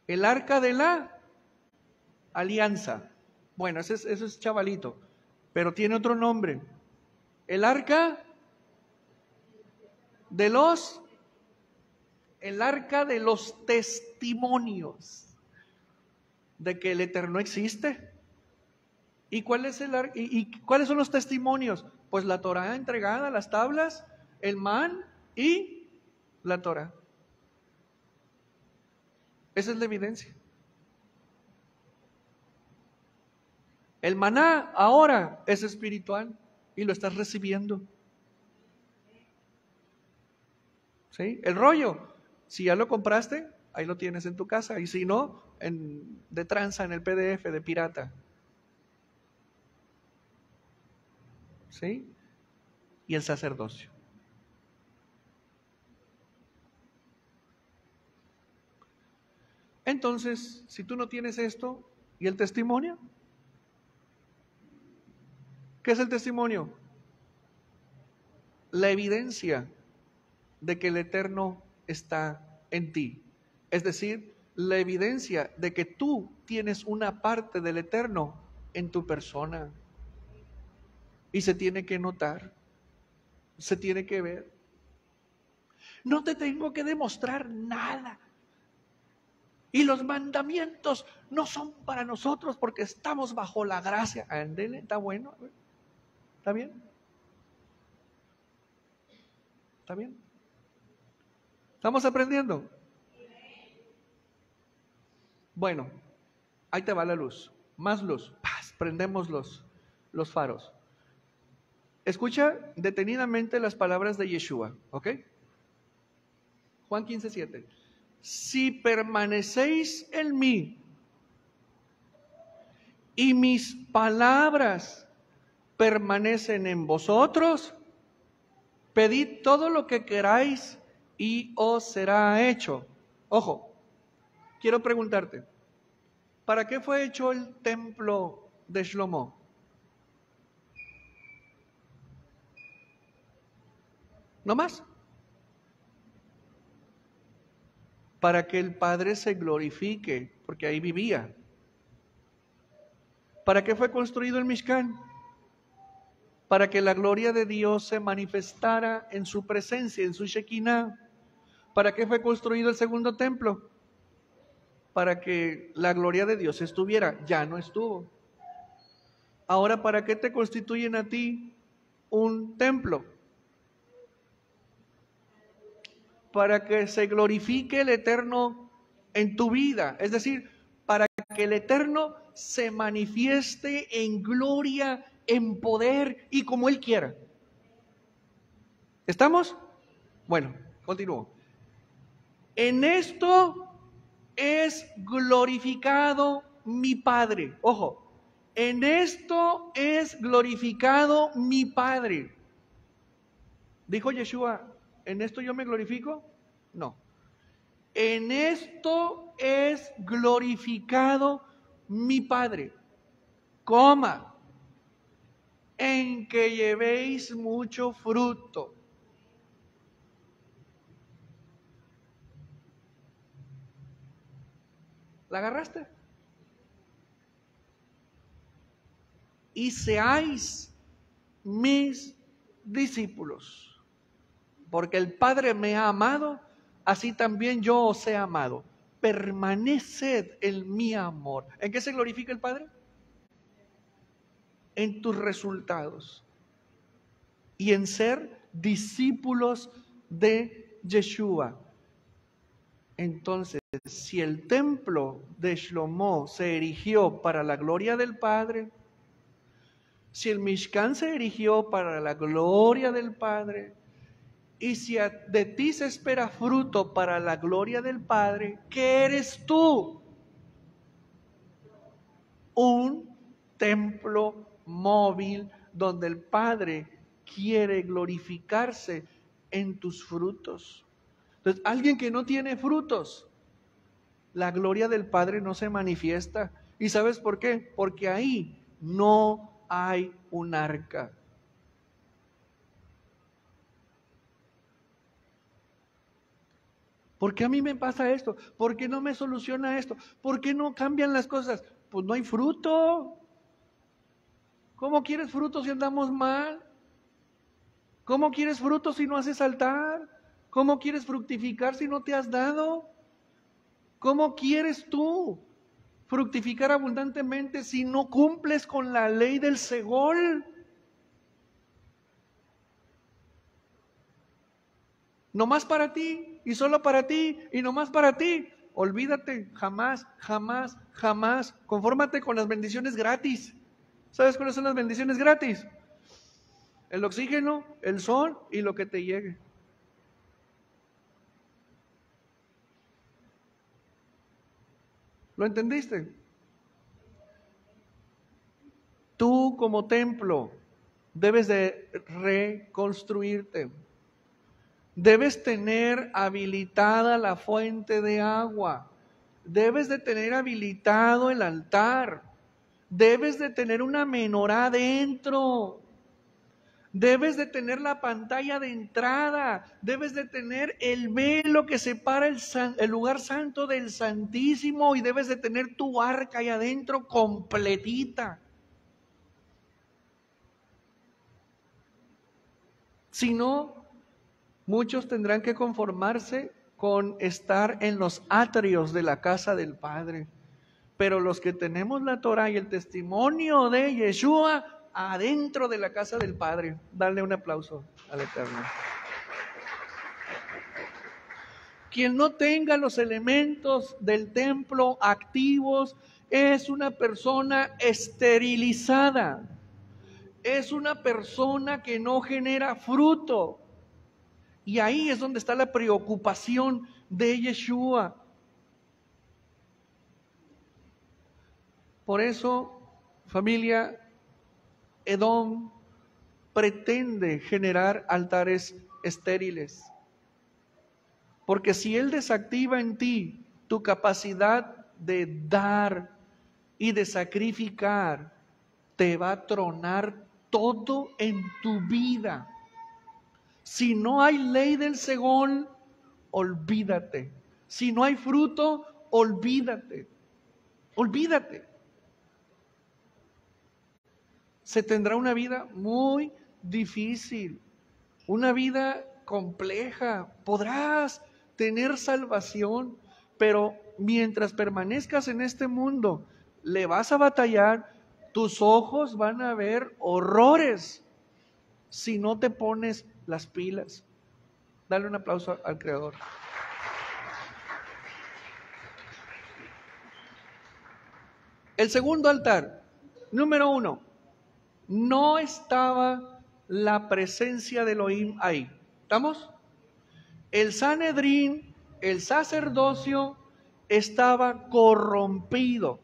A: El arca de la alianza. Bueno, ese es chavalito, pero tiene otro nombre. El arca de los testimonios de que el Eterno existe. ¿Y cuáles son los testimonios? Pues la Torá entregada, las tablas, el man y la Torá. Esa es la evidencia. El maná ahora es espiritual y lo estás recibiendo. ¿Sí? El rollo, si ya lo compraste, ahí lo tienes en tu casa, y si no, de tranza en el PDF de pirata. ¿Sí? Y el sacerdocio. Entonces, si tú no tienes esto, ¿y el testimonio? ¿Qué es el testimonio? La evidencia de que el Eterno está en ti. Es decir, la evidencia de que tú tienes una parte del Eterno en tu persona. Y se tiene que notar, se tiene que ver. No te tengo que demostrar nada. Y los mandamientos no son para nosotros porque estamos bajo la gracia. Ándele, está bueno. ¿Está bien? ¿Está bien? ¿Estamos aprendiendo? Bueno, ahí te va la luz. Más luz. ¡Paz! Prendemos los faros. Escucha detenidamente las palabras de Yeshua, ¿ok? Juan 15:7. Si permanecéis en mí y mis palabras permanecen en vosotros, pedid todo lo que queráis y os será hecho. Ojo, quiero preguntarte, ¿para qué fue hecho el templo de Shlomo? ¿No más? Para que el Padre se glorifique, porque ahí vivía. ¿Para qué fue construido el Mishkan? Para que la gloria de Dios se manifestara en su presencia, en su Shekinah. ¿Para qué fue construido el segundo templo? Para que la gloria de Dios estuviera. Ya no estuvo. Ahora, ¿para qué te constituyen a ti un templo? Para que se glorifique el Eterno en tu vida. Es decir, para que el Eterno se manifieste en gloria, en poder y como Él quiera. ¿Estamos? Bueno, continúo. En esto es glorificado mi Padre. Ojo, en esto es glorificado mi Padre. Dijo Yeshua, ¿en esto yo me glorifico? No. En esto es glorificado mi Padre. Coma. En que llevéis mucho fruto. ¿La agarraste? Y seáis mis discípulos. Porque el Padre me ha amado, así también yo os he amado. Permaneced en mi amor. ¿En qué se glorifica el Padre? En tus resultados. Y en ser discípulos de Yeshua. Entonces, si el templo de Shlomo se erigió para la gloria del Padre, si el Mishkan se erigió para la gloria del Padre, y si de ti se espera fruto para la gloria del Padre, ¿qué eres tú? Un templo móvil donde el Padre quiere glorificarse en tus frutos. Entonces, alguien que no tiene frutos, la gloria del Padre no se manifiesta. ¿Y sabes por qué? Porque ahí no hay un arca. ¿Por qué a mí me pasa esto? ¿Por qué no me soluciona esto? ¿Por qué no cambian las cosas? Pues no hay fruto. ¿Cómo quieres fruto si andamos mal? ¿Cómo quieres fruto si no haces altar? ¿Cómo quieres fructificar si no te has dado? ¿Cómo quieres tú fructificar abundantemente si no cumples con la ley del segol? Nomás para ti y solo para ti y nomás para ti. Olvídate, jamás, jamás, jamás. Confórmate con las bendiciones gratis. ¿Sabes cuáles son las bendiciones gratis? El oxígeno, el sol y lo que te llegue. ¿Lo entendiste? Tú como templo debes de reconstruirte. Debes tener habilitada la fuente de agua. Debes de tener habilitado el altar. Debes de tener una menorá dentro. Debes de tener la pantalla de entrada. Debes de tener el velo que separa el lugar santo del santísimo. Y debes de tener tu arca ahí adentro completita. Si no, muchos tendrán que conformarse con estar en los atrios de la casa del Padre. Pero los que tenemos la Torah y el testimonio de Yeshua, adentro de la casa del Padre. Dale un aplauso al Eterno. Quien no tenga los elementos del templo activos es una persona esterilizada. Es una persona que no genera fruto. Y ahí es donde está la preocupación de Yeshua. Por eso, familia, Edom pretende generar altares estériles. Porque si él desactiva en ti tu capacidad de dar y de sacrificar, te va a tronar todo en tu vida. Si no hay ley del segón, olvídate. Si no hay fruto, olvídate. Olvídate. Se tendrá una vida muy difícil, una vida compleja. Podrás tener salvación, pero mientras permanezcas en este mundo, le vas a batallar, tus ojos van a ver horrores si no te pones las pilas. Dale un aplauso al Creador. El segundo altar, número 1, no estaba la presencia de Elohim ahí. ¿Estamos? El Sanedrín, el sacerdocio, estaba corrompido.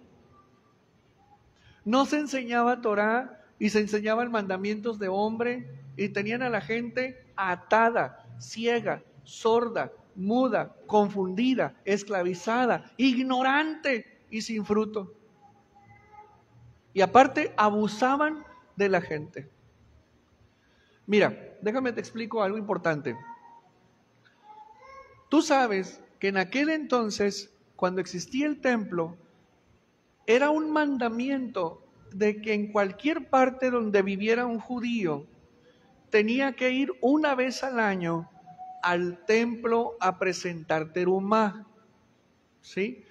A: No se enseñaba Torah y se enseñaban mandamientos de hombre y tenían a la gente atada, ciega, sorda, muda, confundida, esclavizada, ignorante y sin fruto. Y aparte abusaban de la gente. Mira, déjame te explico algo importante. Tú sabes que en aquel entonces, cuando existía el templo, era un mandamiento de que en cualquier parte donde viviera un judío, tenía que ir una vez al año al templo a presentar terumá. ¿Sí?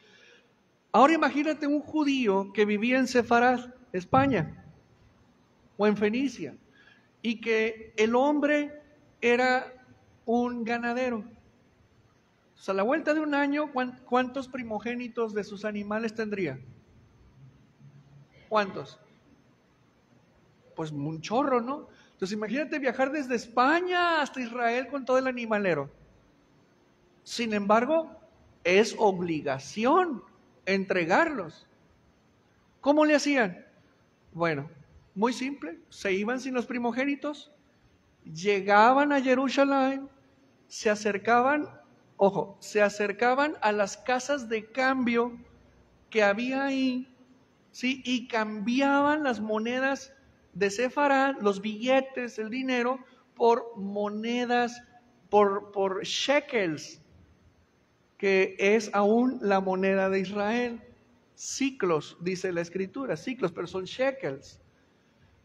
A: Ahora imagínate un judío que vivía en Sefarad, España, o en Fenicia, y que el hombre era un ganadero. O sea, a la vuelta de un año, ¿cuántos primogénitos de sus animales tendría? ¿Cuántos? Pues un chorro, ¿no? Entonces imagínate viajar desde España hasta Israel con todo el animalero. Sin embargo, es obligación entregarlos. ¿Cómo le hacían? Bueno, muy simple, se iban sin los primogénitos, llegaban a Jerusalén, se acercaban, ojo, se acercaban a las casas de cambio que había ahí, ¿sí? Y cambiaban las monedas de Sefarad, los billetes, el dinero, por monedas, por shekels, que es aún la moneda de Israel. Ciclos, dice la escritura, ciclos, pero son shekels.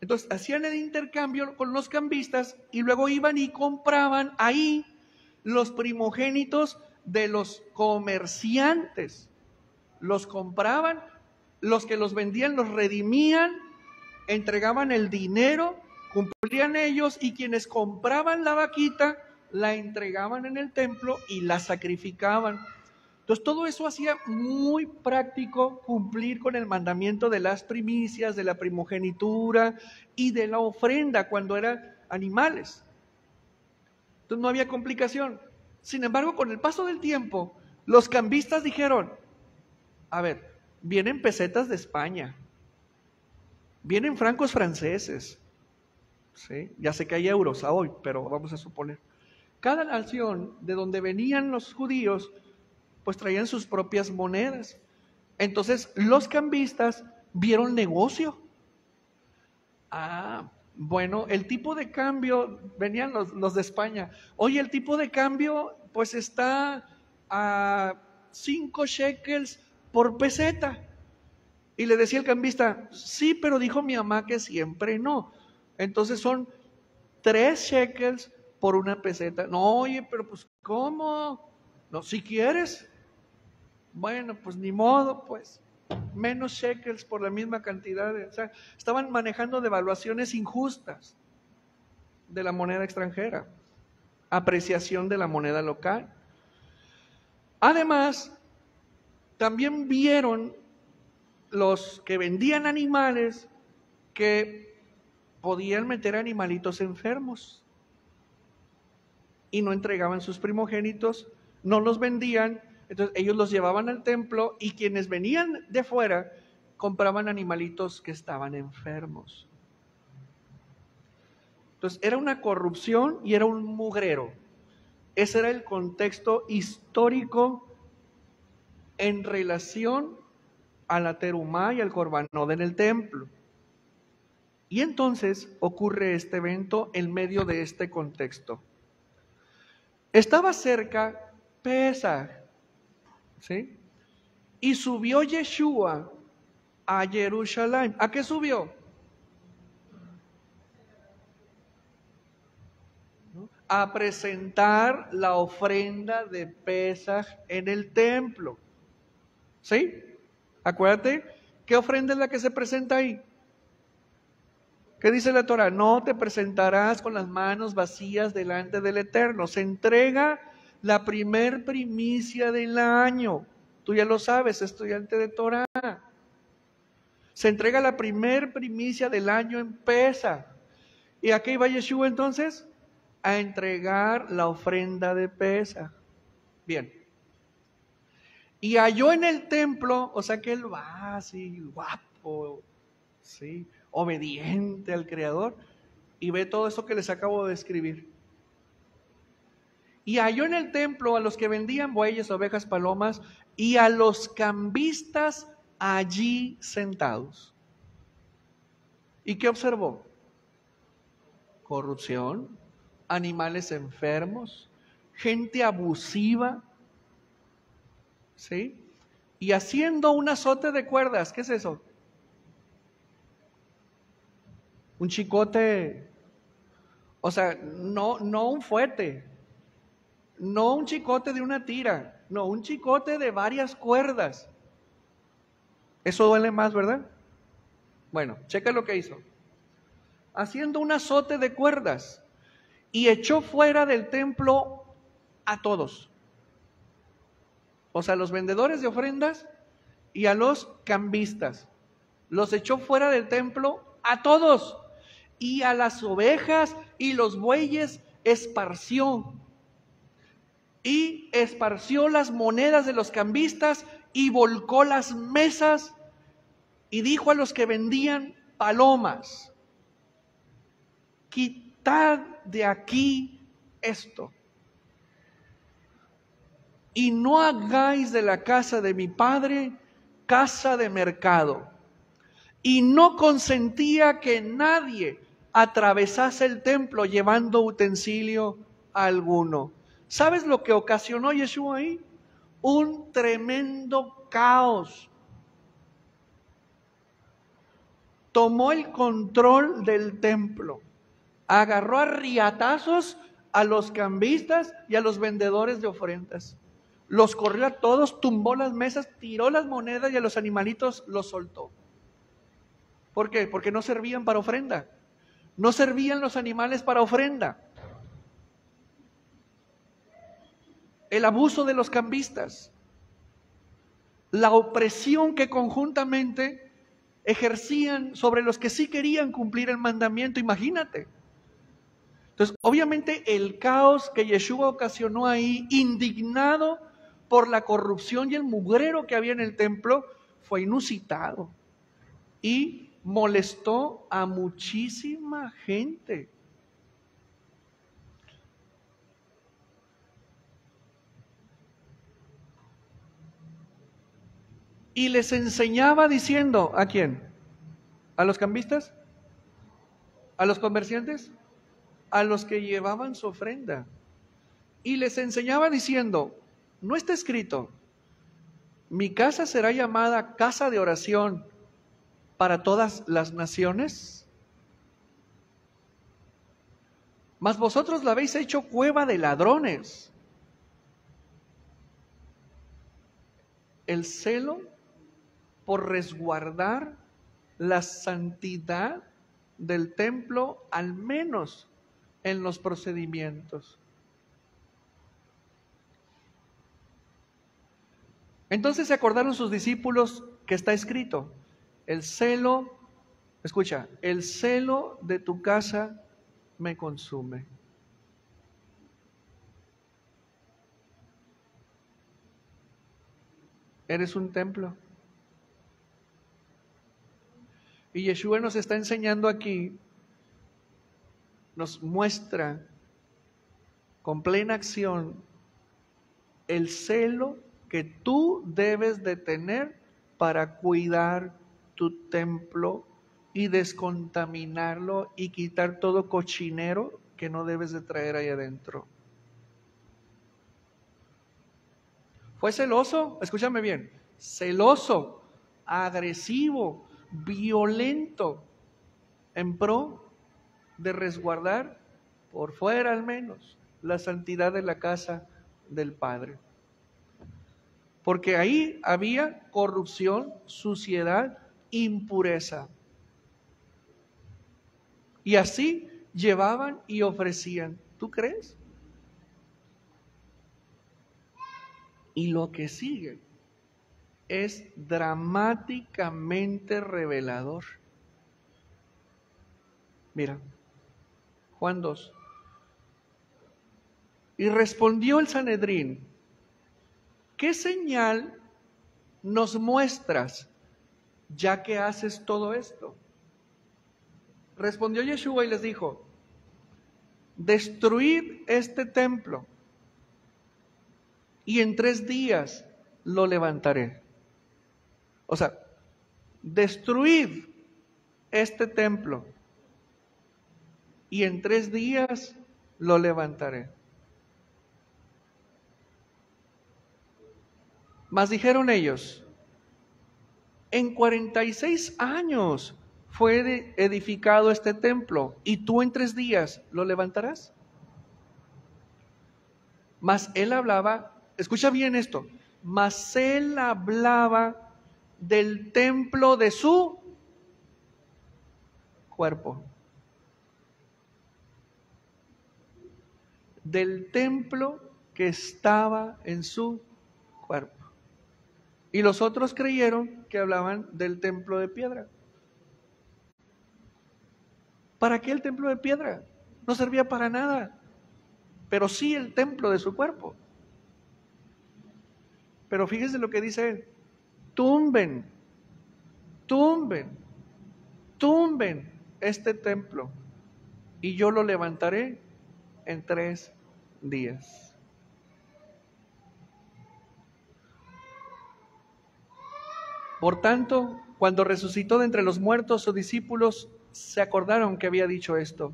A: Entonces hacían el intercambio con los cambistas y luego iban y compraban ahí los primogénitos de los comerciantes. Los compraban, los que los vendían los redimían, entregaban el dinero, cumplían ellos, y quienes compraban la vaquita la entregaban en el templo y la sacrificaban. Entonces todo eso hacía muy práctico cumplir con el mandamiento de las primicias, de la primogenitura y de la ofrenda cuando eran animales. Entonces no había complicación. Sin embargo, con el paso del tiempo, los cambistas dijeron, a ver, vienen pesetas de España, vienen francos franceses, ¿sí? Ya sé que hay euros a hoy, pero vamos a suponer. Cada nación de donde venían los judíos, pues traían sus propias monedas. Entonces los cambistas vieron negocio. Bueno, el tipo de cambio, venían los de España. Oye, el tipo de cambio pues está a 5 shekels por peseta. Y le decía el cambista, sí, pero dijo mi mamá que siempre no. Entonces son 3 shekels por una peseta. No, oye, pero pues ¿cómo? No, si quieres. Bueno, pues ni modo, pues menos shekels por la misma cantidad. O sea, estaban manejando devaluaciones injustas de la moneda extranjera, apreciación de la moneda local. Además, también vieron los que vendían animales que podían meter animalitos enfermos y no entregaban sus primogénitos, no los vendían. Entonces ellos los llevaban al templo y quienes venían de fuera compraban animalitos que estaban enfermos. Entonces era una corrupción y era un mugrero. Ese era el contexto histórico en relación a la terumá y al corbanot en el templo. Y entonces ocurre este evento en medio de este contexto. Estaba cerca Pesaj, ¿sí? Y subió Yeshua a Jerusalén. ¿A qué subió? A presentar la ofrenda de Pesaj en el templo. ¿Sí? Acuérdate, ¿qué ofrenda es la que se presenta ahí? ¿Qué dice la Torah? No te presentarás con las manos vacías delante del Eterno. Se entrega la primer primicia del año. Tú ya lo sabes, estudiante de Torah. Se entrega la primer primicia del año en Pesaj. ¿Y a qué iba Yeshua entonces? A entregar la ofrenda de Pesaj. Bien. Y halló en el templo, o sea que él va así, guapo, ¿sí? Obediente al Creador, y ve todo eso que les acabo de describir. Y halló en el templo a los que vendían bueyes, ovejas, palomas, y a los cambistas allí sentados. ¿Y qué observó? Corrupción, animales enfermos, gente abusiva, ¿sí? Y haciendo un azote de cuerdas. ¿Qué es eso? Un chicote, o sea, no un fuete, no un chicote de una tira, no, un chicote de varias cuerdas. Eso duele más, ¿verdad? Bueno, checa lo que hizo. Haciendo un azote de cuerdas y echó fuera del templo a todos. O sea, a los vendedores de ofrendas y a los cambistas. Los echó fuera del templo a todos. Y a las ovejas y los bueyes esparció. Y esparció las monedas de los cambistas y volcó las mesas. Y dijo a los que vendían, palomas, quitad de aquí esto. Y no hagáis de la casa de mi padre casa de mercado. Y no consentía que nadie atravesase el templo llevando utensilio alguno. ¿Sabes lo que ocasionó Yeshua ahí? Un tremendo caos. Tomó el control del templo. Agarró a riatazos a los cambistas y a los vendedores de ofrendas. Los corrió a todos, tumbó las mesas, tiró las monedas y a los animalitos los soltó. ¿Por qué? Porque no servían para ofrenda. No servían los animales para ofrenda. El abuso de los cambistas. La opresión que conjuntamente ejercían sobre los que sí querían cumplir el mandamiento. Imagínate. Entonces, obviamente el caos que Yeshua ocasionó ahí, indignado por la corrupción y el mugrero que había en el templo, fue inusitado y molestó a muchísima gente. Y les enseñaba diciendo, ¿a quién? ¿A los cambistas? ¿A los comerciantes? A los que llevaban su ofrenda. Y les enseñaba diciendo, ¿no está escrito? Mi casa será llamada casa de oración para todas las naciones. Mas vosotros la habéis hecho cueva de ladrones. El celo por resguardar la santidad del templo, al menos en los procedimientos. Entonces se acordaron sus discípulos que está escrito, el celo, escucha, el celo de tu casa me consume. Eres un templo. Y Yeshua nos está enseñando aquí, nos muestra con plena acción el celo que tú debes de tener para cuidar tu templo y descontaminarlo y quitar todo cochinero que no debes de traer ahí adentro. Fue celoso, escúchame bien, celoso, agresivo, violento, en pro de resguardar, por fuera al menos, la santidad de la casa del Padre. Porque ahí había corrupción, suciedad, impureza. Y así llevaban y ofrecían. ¿Tú crees? Y lo que sigue es dramáticamente revelador. Mira, Juan 2. Y respondió el Sanedrín, ¿qué señal nos muestras ya que haces todo esto? Respondió Yeshua y les dijo, destruid este templo y en 3 días lo levantaré. O sea, destruid este templo y en 3 días lo levantaré. Mas dijeron ellos, en 46 años fue edificado este templo, y tú en 3 días lo levantarás. Mas él hablaba, escucha bien esto, mas él hablaba del templo de su cuerpo. Del templo que estaba en su cuerpo. Y los otros creyeron que hablaban del templo de piedra. ¿Para qué el templo de piedra? No servía para nada, pero sí el templo de su cuerpo. Pero fíjese lo que dice él, tumben tumben este templo y yo lo levantaré en 3 días. Por tanto, cuando resucitó de entre los muertos, sus discípulos se acordaron que había dicho esto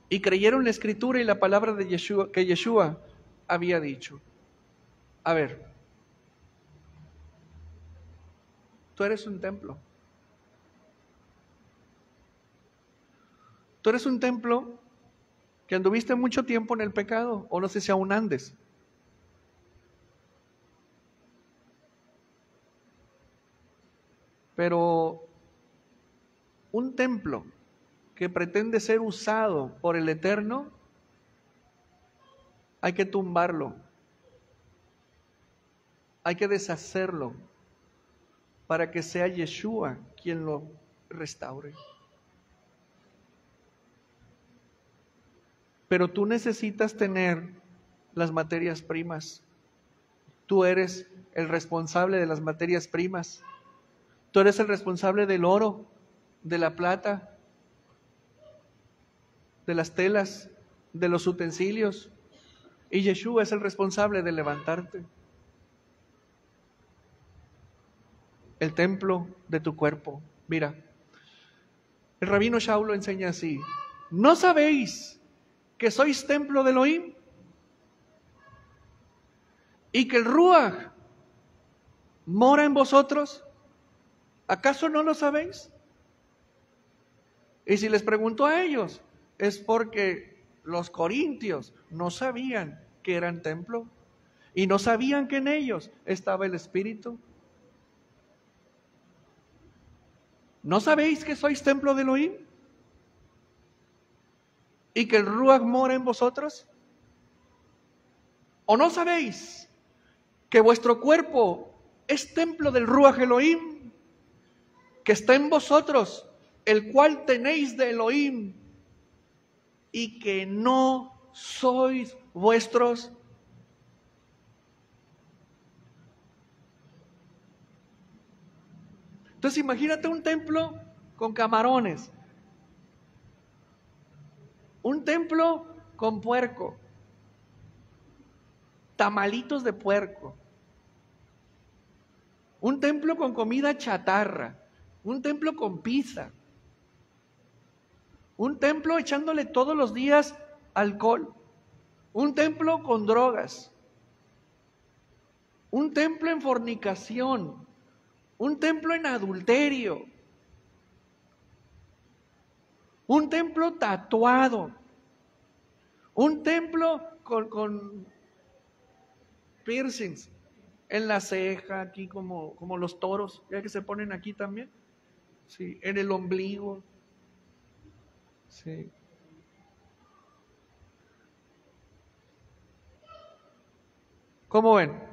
A: y creyeron la escritura y la palabra de Yeshua, que Yeshua había dicho. A ver, tú eres un templo. Tú eres un templo que anduviste mucho tiempo en el pecado, o no sé si aún andes. Pero un templo que pretende ser usado por el Eterno, hay que tumbarlo, hay que deshacerlo para que sea Yeshua quien lo restaure. Pero tú necesitas tener las materias primas. Tú eres el responsable de las materias primas. Tú eres el responsable del oro, de la plata, de las telas, de los utensilios. Y Yeshua es el responsable de levantarte. El templo de tu cuerpo. Mira, el rabino Shaul lo enseña así. ¿No sabéis que sois templo de Elohim? Y que el Ruach mora en vosotros. ¿Acaso no lo sabéis? Y si les pregunto a ellos, es porque los corintios no sabían que eran templo y no sabían que en ellos estaba el Espíritu. ¿No sabéis que sois templo de Elohim? ¿Y que el Ruach mora en vosotros? ¿O no sabéis que vuestro cuerpo es templo del Ruach Elohim, que está en vosotros, el cual tenéis de Elohim, y que no sois vuestros? Entonces imagínate un templo con camarones, un templo con puerco, tamalitos de puerco, un templo con comida chatarra, un templo con pizza, un templo echándole todos los días alcohol, un templo con drogas, un templo en fornicación, un templo en adulterio, un templo tatuado, un templo con piercings en la ceja, aquí como los toros, ya que se ponen aquí también, sí, en el ombligo, sí. ¿Cómo ven?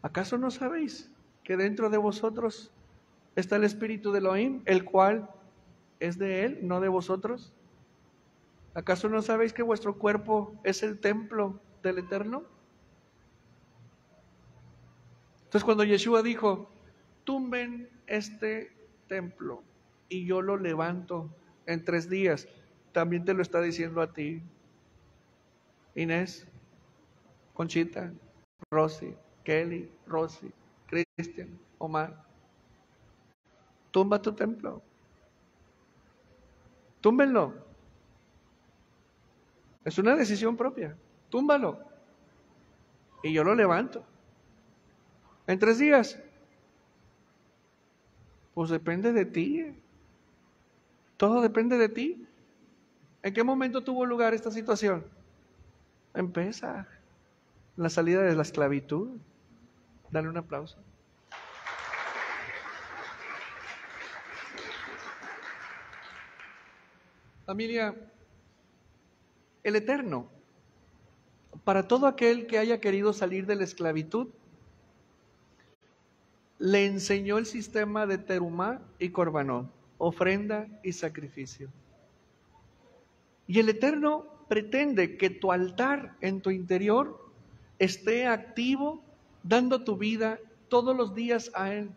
A: ¿Acaso no sabéis que dentro de vosotros está el Espíritu de Elohim, el cual es de Él, no de vosotros? ¿Acaso no sabéis que vuestro cuerpo es el templo del Eterno? Entonces cuando Yeshua dijo, tumben este templo y yo lo levanto en 3 días, también te lo está diciendo a ti, Inés, Conchita, Rosy, Kelly, Rosy, Cristian, Omar. Tumba tu templo. Túmbenlo. Es una decisión propia. Túmbalo. Y yo lo levanto. En 3 días. Pues depende de ti. Todo depende de ti. ¿En qué momento tuvo lugar esta situación? Empieza la salida de la esclavitud. Dale un aplauso. Familia, el Eterno, para todo aquel que haya querido salir de la esclavitud, le enseñó el sistema de terumá y corbanot, ofrenda y sacrificio. Y el Eterno pretende que tu altar en tu interior esté activo dando tu vida todos los días a Él,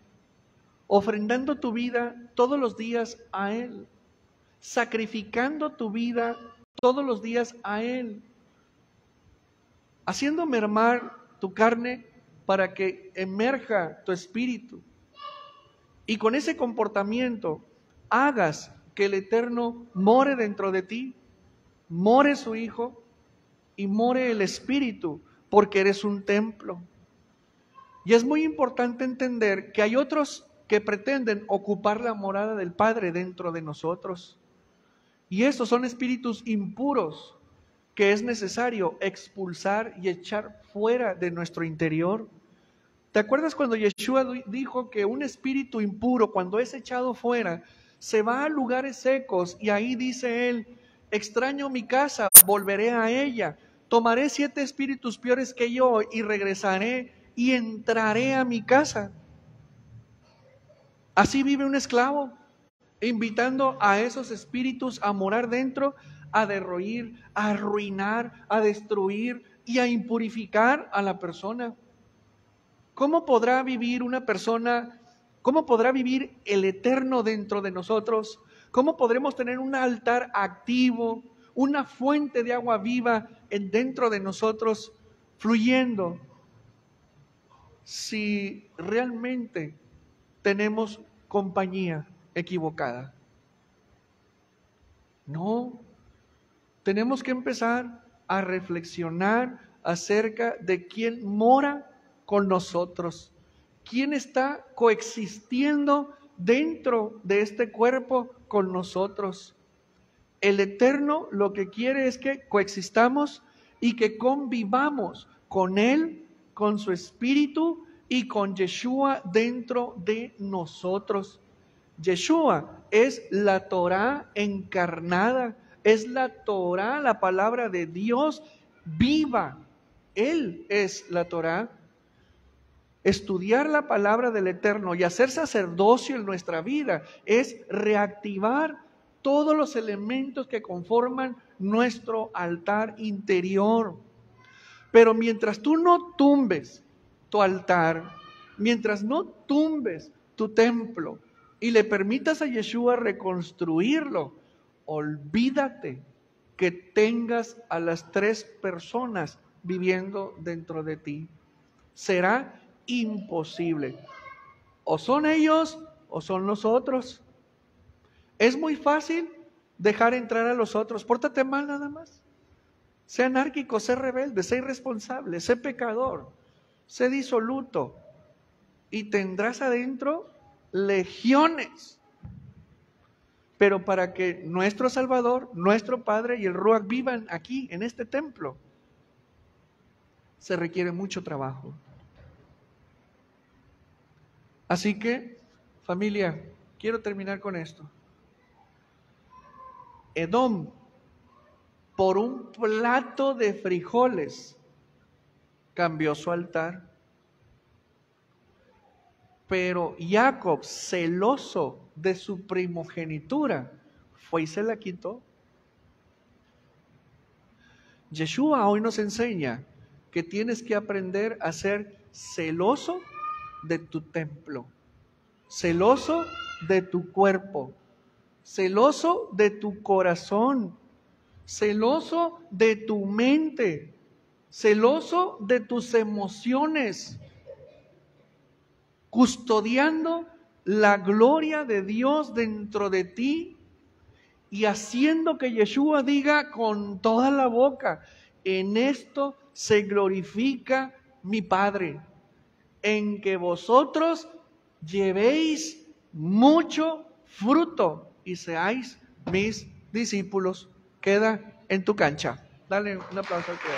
A: ofrendando tu vida todos los días a Él, sacrificando tu vida todos los días a Él, haciendo mermar tu carne para que emerja tu espíritu. Y con ese comportamiento hagas que el Eterno more dentro de ti, more su Hijo y more el Espíritu, porque eres un templo. Y es muy importante entender que hay otros que pretenden ocupar la morada del Padre dentro de nosotros. Y estos son espíritus impuros que es necesario expulsar y echar fuera de nuestro interior. ¿Te acuerdas cuando Yeshua dijo que un espíritu impuro, cuando es echado fuera, se va a lugares secos y ahí dice él, extraño mi casa, volveré a ella, tomaré 7 espíritus peores que yo y regresaré y entraré a mi casa? Así vive un esclavo, invitando a esos espíritus a morar dentro, a derroir, a arruinar, a destruir y a impurificar a la persona. ¿Cómo podrá vivir una persona? ¿Cómo podrá vivir el Eterno dentro de nosotros? ¿Cómo podremos tener un altar activo, una fuente de agua viva dentro de nosotros, fluyendo, si realmente tenemos compañía equivocada? No, tenemos que empezar a reflexionar acerca de quién mora con nosotros, quién está coexistiendo dentro de este cuerpo con nosotros. El Eterno lo que quiere es que coexistamos y que convivamos con Él, con su Espíritu y con Yeshua dentro de nosotros. Yeshua es la Torá encarnada, es la Torá, la palabra de Dios viva. Él es la Torá. Estudiar la palabra del Eterno y hacer sacerdocio en nuestra vida es reactivar todos los elementos que conforman nuestro altar interior. Pero mientras tú no tumbes tu altar, mientras no tumbes tu templo y le permitas a Yeshua reconstruirlo, olvídate que tengas a las 3 personas viviendo dentro de ti. Será imposible. O son ellos o son nosotros. Es muy fácil dejar entrar a los otros. Pórtate mal nada más. Sé anárquico, sé rebelde, sé irresponsable, sé pecador, sé disoluto. Y tendrás adentro legiones. Pero para que nuestro Salvador, nuestro Padre y el Ruach vivan aquí, en este templo, se requiere mucho trabajo. Así que, familia, quiero terminar con esto. Edom, por un plato de frijoles, cambió su altar. Pero Jacob, celoso de su primogenitura, fue y se la quitó. Yeshua hoy nos enseña que tienes que aprender a ser celoso de tu templo, celoso de tu cuerpo, celoso de tu corazón, celoso de tu mente, celoso de tus emociones, custodiando la gloria de Dios dentro de ti y haciendo que Yeshua diga con toda la boca, en esto se glorifica mi Padre, en que vosotros llevéis mucho fruto y seáis mis discípulos. Queda en tu cancha. Dale un aplauso al que